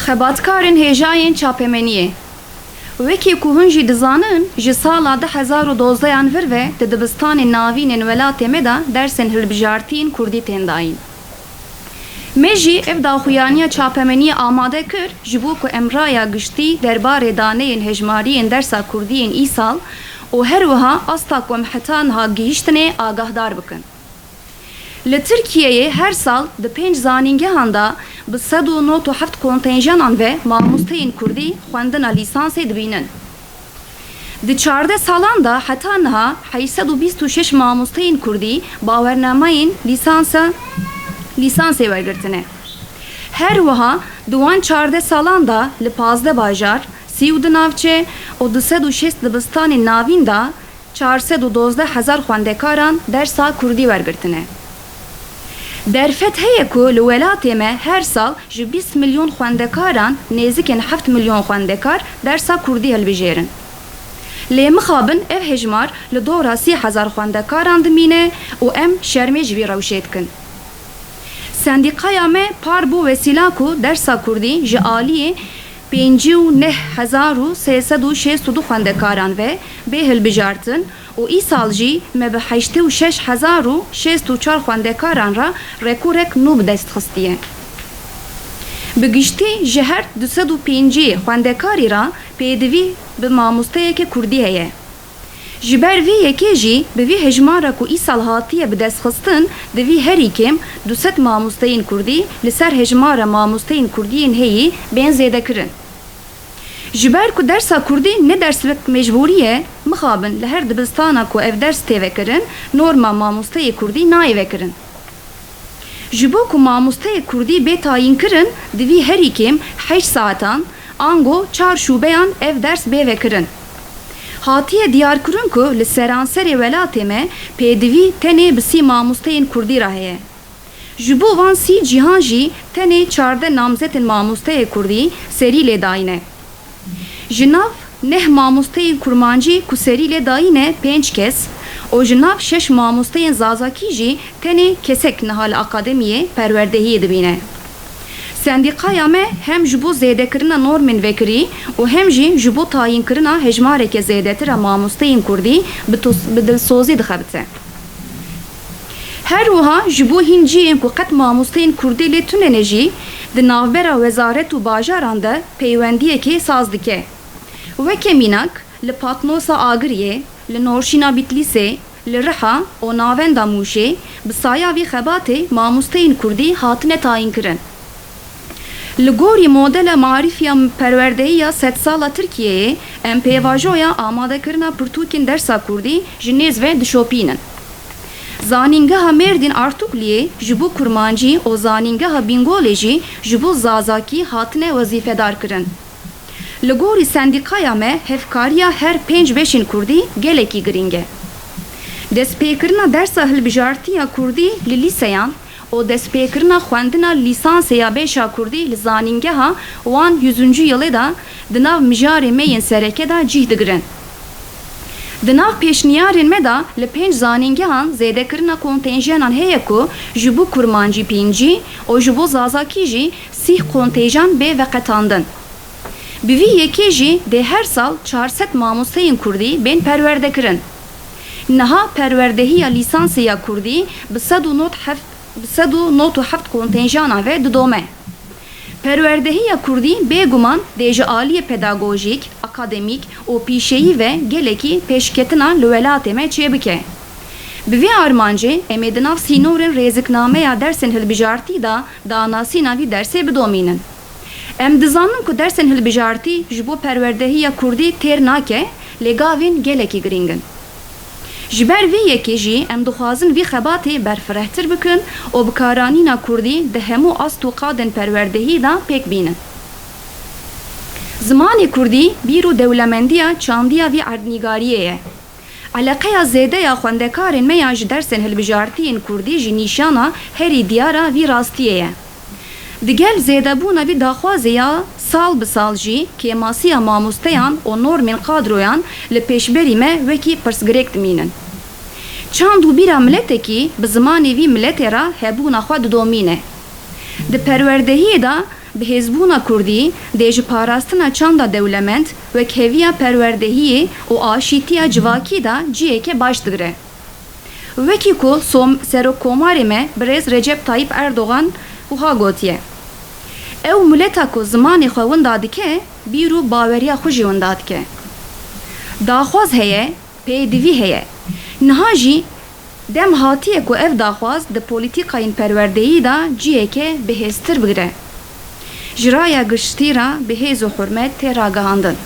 Xebatkarên hêjayên çapemeniyê. Wekî ku hûn jî dizanin, ji sala 2012 vir ve di dibistanên navînên welatê me de dersên hilbijartiyên Kurdî tên dayîn. Me jî ev daxuyaniya çapemeniyê amade kir ji bo ku em raya giştî derbarê daneyên hejmariyên dersa Kurdiyên îsal û her wiha asta ku em heta niha gihîştinê agahdar bikin. Li Tirkiyeyê her sal di 5 zanîngehan da bi 197 kontenjanan ve mamosteyên Kurdî xwendina lîsansê dibînin. Di 14 salan da heta niha 826 mamosteyên Kurdî bawernameyên lîsansê wergirtine. Her wiha di wan 14 salan da li 15 bajar, 32 navçe û 206 dibistanên navîn da 412,000 xwendekaran dersa Kurdî wergirtine. Derfet heye ku li welatê me her sal ji 20 milyon xwendekaran nêzîkên 7 milyon xwendekar dersa Kurdî hilbijêrin. Lê mixabin ev hejmar li dora 30,000 xwendekaran dimîne û em şermê ji vî rewşê dikin. Sendîqaya me par bû vesîla ku dersa Kurdî ji aliyê 59,362 xwendekaran ve bê hilbijartin û îsal jî me bi 86,664 xwendekaran ra rekûrek nû bi dest xistiye. Bi giştî ji her 205 xwendekarî ra pêdivî bi mamosteyeke Kurdî heye. Ji ber vê yekê jî bi vî hejmara ku îsal hatiye bi dest xistin divî herî kêm 200 mamosteyên Kurdî li ser hejmara mamosteyên Kurdiyên heyî bên zêdekirin. Ji ber ku dersa Kurdî ne derslik mecbûrî ye, mixabin li her dibistana ku ev ders tê vekirin, norma mamosteyê Kurdî nayê vekirin. Ji bo ku mamosteyê Kurdî bê tayîn kirin, divî herî kêm 8 saatan, ango 4 şûbeyan ev ders bê vekirin. Hatiye diyar kirin ku li seranserê welatê me pêdivî tenê bi 30 mamosteyên Kurdî ra heye. Ji bo van 30 cîhan jî tenê 14 namzetên mamosteyê Kurdî serî lê dayîne. Ji nav neh mamosteyên kurmancî ku serî lê dayîne 5 kes û ji nav 6 mamosteyên zazakî jî tenê kesek niha li akademiyê perwerdehiyê dibîne. Sendîqaya me hem ji bo zêdekirina normên vekirî û hem jî ji bo tayînkirina hejmareke zêdetir a mamosteyên Kurdî bi dilsozî dixebite. Her wiha ji bo hîn ciyên ku qet mamosteyên Kurdî lê tunene jî di navbera wezaret û bajaran de peywendiyekê saz dike. Weke mînak li Patnosa Agiriyê, li Norşîna Bitlisê, li Riha û navenda Mûşê bi saya vî xebatê mamosteyên Kurdî hatine tayînkirin. Li gorî modela marîfiya perwerdehiya sedsala Tirkiyeyê em pêvajoya amadekirina pirtûkên dersa Kurdî ji nêz ve dişopînin. Zanîngeha Mêrdîn Artukliyê ji bo kurmancî û zanîngeha Bingolê jî ji bo zazakî hatine wezîfedar kirin. Li gorî sendîqaya me hevkariya her 5-5 Kurdî gelekî giring e. Destpêkirina dersa hilbijartiya Kurdî li lîseyan û destpêkirina xwendina lîsansê ya bêşa Kurdî li zanîngeha wan 100. yılê da di nav mijarê me yên sereke da cih digirin. Di nav pêşniyarên me da li 5 zanîngehan zêdekirina kontenjanan heye ku ji bo kurmancî 5 û ji bo zazakî jî 30 kontenjan bê veqetandin. Bi vî yekê jî dê her sal 400 mamosteyên Kurdî bên perwerdekirin. Niha perwerdehiya lîsansê ya Kurdî bi 197 kontenjana ve didome. Perwerdehiya Kurdî bêguman dê ji aliyê pedagojîk, akademîk û pîşeyî ve gelekî pêşketina li welatê me çêbike. Bi vê armancê em ê di nav sînorên rêziknameya dersên hilbijartî da danasîna vî dersê bidomînin. Em dizanin ku dersên hilbijartî ji bo perwerdehiya Kurdî têr nake, lê gavên gelekî giringin. Ji ber vê yekê jî em dixwazin vî xebatê berfirehtir bikin û bikaranîna Kurdî di hemû ast û qadên perwerdehî da pêk bînin. Zimanê Kurdî bîr û dewlemendiya çandiya vî erdnîgariyê ye. Eleqeya zêdeya xwendekarên me ya ji dersên hilbijartiyên Kurdî ji nîşana herî diyara vî rastiyê ye. Digel zêdebûna vî daxwazê ya sal bi sal jî kêmasiya mamosteyan û normên qadroyan li pêşberî me wekî pirsgirêk dimînin. Çand û bîra miletekî bi zimanê vî miletê ra hebûna xwe didomîne. Di perwerdehiyê da bihêzbûna Kurdî dê ji parastina çanda dewlemend wek heviya perwerdehiyê û aşîtiya civakî da ciyeke baş digire. Wekî ku Serokkomarê me Birêz Recep Tayyip Erdogan wiha gotiye. Ew mileta ku zimanê xwe winda dike, bîr û baweriya xwe jî winda dike. Daxwaz heye, pêdivî heye. Niha jî dem hatiye ku ev daxwaz di polîtîkayên perwerdeyî da ciyeke bihêztir bigire. Ji raya giştî ra bihêz û hurmet tê ragihandin.